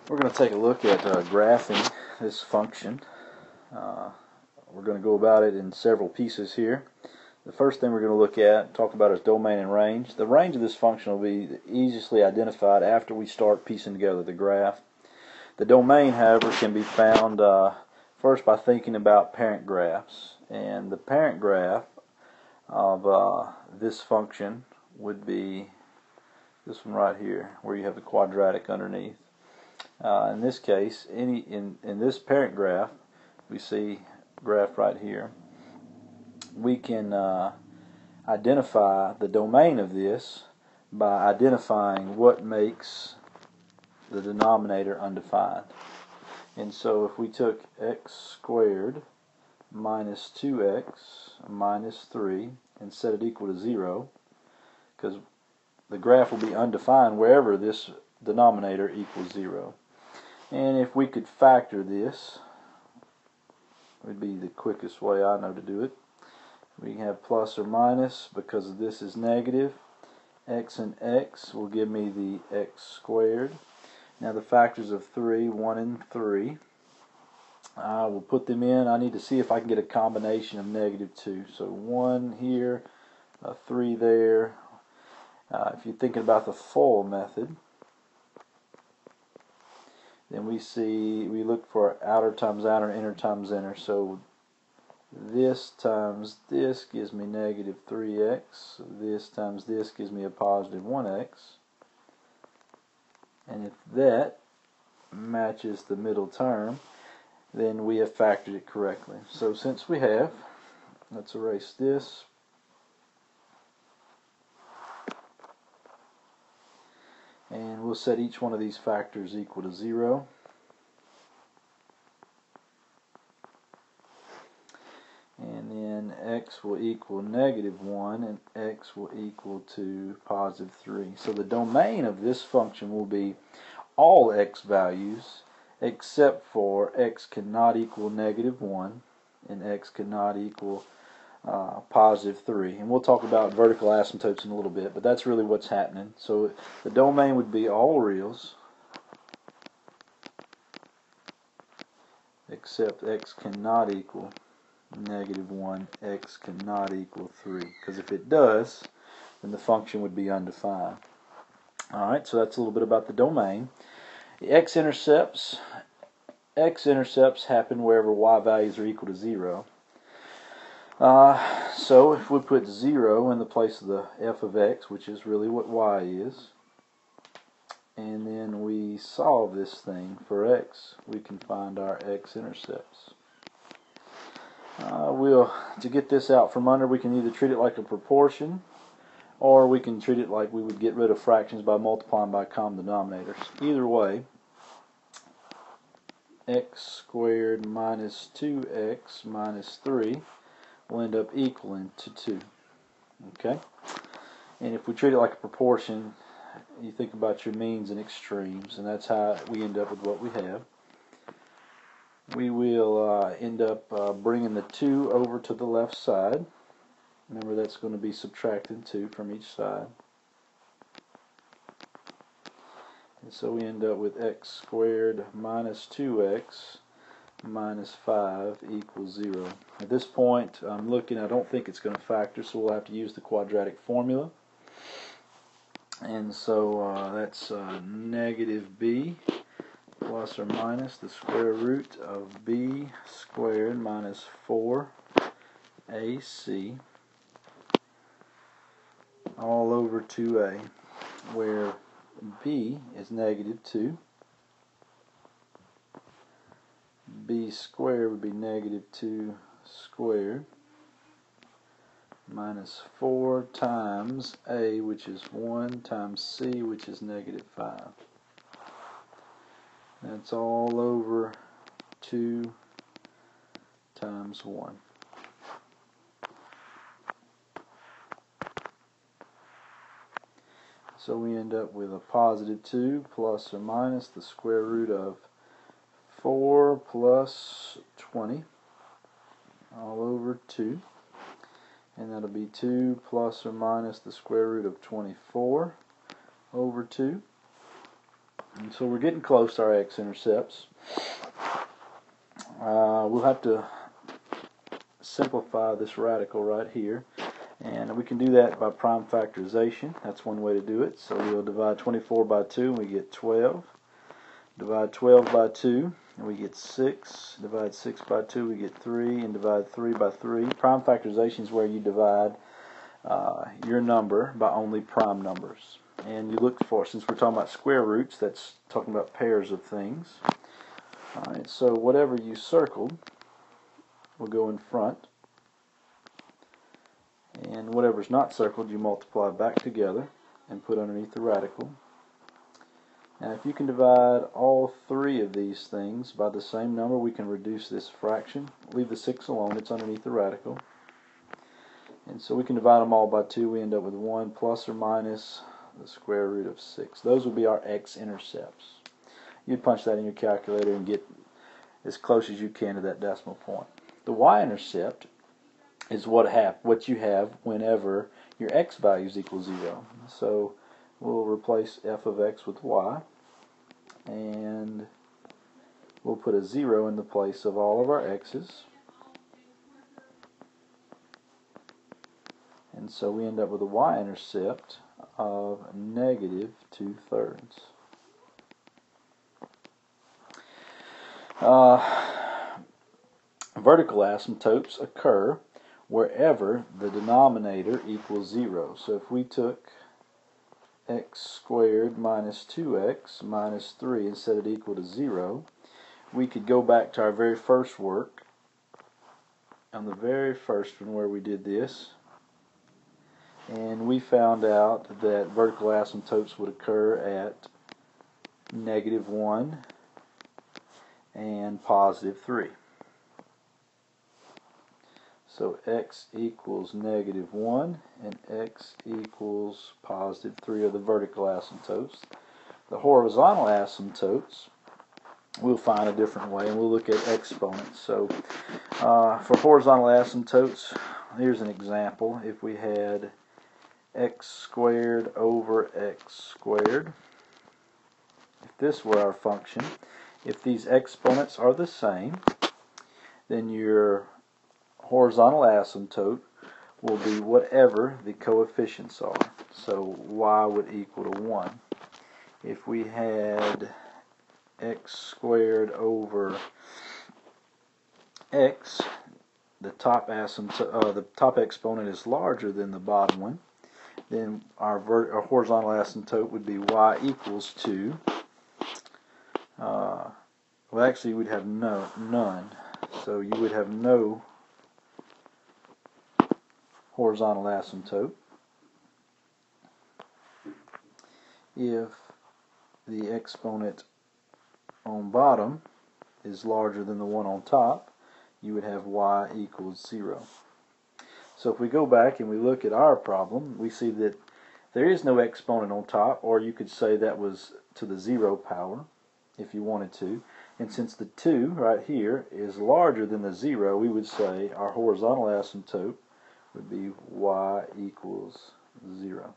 We're going to take a look at graphing this function. We're going to go about it in several pieces here. The first thing we're going to look at, talk about, is domain and range. The range of this function will be easily identified after we start piecing together the graph. The domain, however, can be found first by thinking about parent graphs. And the parent graph of this function would be this one right here, where you have the quadratic underneath. In this case, in this parent graph, we see graph right here, we can identify the domain of this by identifying what makes the denominator undefined. And so if we took x squared minus 2x minus 3 and set it equal to 0, because the graph will be undefined wherever this denominator equals 0. And if we could factor this, would be the quickest way I know to do it. We can have plus or minus, because this is negative. X and x will give me the x squared. Now the factors of 3, 1 and 3, I will put them in. I need to see if I can get a combination of negative 2. So 1 here, 3 there. If you're thinking about the full method, then we look for outer times outer, inner times inner. So this times this gives me negative 3x. This times this gives me a positive 1x. And if that matches the middle term, then we have factored it correctly. So since we have, let's erase this. And we'll set each one of these factors equal to 0. And then x will equal negative 1 and x will equal to positive 3. So the domain of this function will be all x values except for x cannot equal negative 1 and x cannot equal positive 3. And we'll talk about vertical asymptotes in a little bit, but that's really what's happening. So the domain would be all reals except x cannot equal negative 1, x cannot equal 3. Because if it does, then the function would be undefined. Alright, so that's a little bit about the domain. The x-intercepts happen wherever y values are equal to 0. So if we put 0 in the place of the f of x, which is really what y is, and then we solve this thing for x, we can find our x-intercepts. To get this out from under, we can either treat it like a proportion, or we can treat it like we would get rid of fractions by multiplying by common denominators. Either way, x squared minus 2x minus 3 will end up equaling to 2. Okay? And if we treat it like a proportion, you think about your means and extremes, and that's how we end up with what we have. We will end up bringing the 2 over to the left side. Remember, that's going to be subtracting 2 from each side. And so we end up with x squared minus 2x minus 5 equals 0. At this point, I'm looking, I don't think it's going to factor, so we'll have to use the quadratic formula. And so that's negative b plus or minus the square root of b squared minus 4ac all over 2a, where b is negative 2. b squared would be negative 2 squared minus 4 times a, which is 1, times c, which is negative 5. That's all over 2 times 1. So we end up with a positive 2 plus or minus the square root of 4 plus 20 all over 2. And that'll be 2 plus or minus the square root of 24 over 2. And so we're getting close to our x-intercepts. We'll have to simplify this radical right here, and we can do that by prime factorization. That's one way to do it. So we'll divide 24 by 2 and we get 12. Divide 12 by 2 and we get 6. Divide 6 by 2 we get 3, and divide 3 by 3. Prime factorization is where you divide your number by only prime numbers. And you look for, since we're talking about square roots, that's talking about pairs of things. Alright, so whatever you circled will go in front, and whatever's not circled you multiply back together and put underneath the radical. Now if you can divide all three of these things by the same number, we can reduce this fraction. Leave the 6 alone, it's underneath the radical. And so we can divide them all by 2, we end up with 1 plus or minus the square root of 6. Those would be our x-intercepts. You'd punch that in your calculator and get as close as you can to that decimal point. The y-intercept is what you have whenever your x values equal 0. So we'll replace f of x with y, and we'll put a 0 in the place of all of our x's. And so we end up with a y-intercept of negative 2/3. Vertical asymptotes occur wherever the denominator equals 0. So if we took x squared minus 2x minus 3 and set it equal to 0, we could go back to our very first work, on the very first one where we did this, and we found out that vertical asymptotes would occur at -1 and +3. So x equals -1 and x equals +3 are the vertical asymptotes. The horizontal asymptotes, we'll find a different way, and we'll look at exponents. So for horizontal asymptotes, here's an example. If we had x squared over x squared, if this were our function, if these exponents are the same, then your horizontal asymptote will be whatever the coefficients are. So y would equal to 1. If we had x squared over x, the top exponent is larger than the bottom one, then our horizontal asymptote would be y equals to, well actually we'd have none. So you would have no horizontal asymptote if the exponent on bottom is larger than the one on top. You would have y equals 0. So if we go back and we look at our problem, we see that there is no exponent on top, or you could say that was to the 0 power if you wanted to. And since the 2 right here is larger than the 0, we would say our horizontal asymptote would be y equals 0.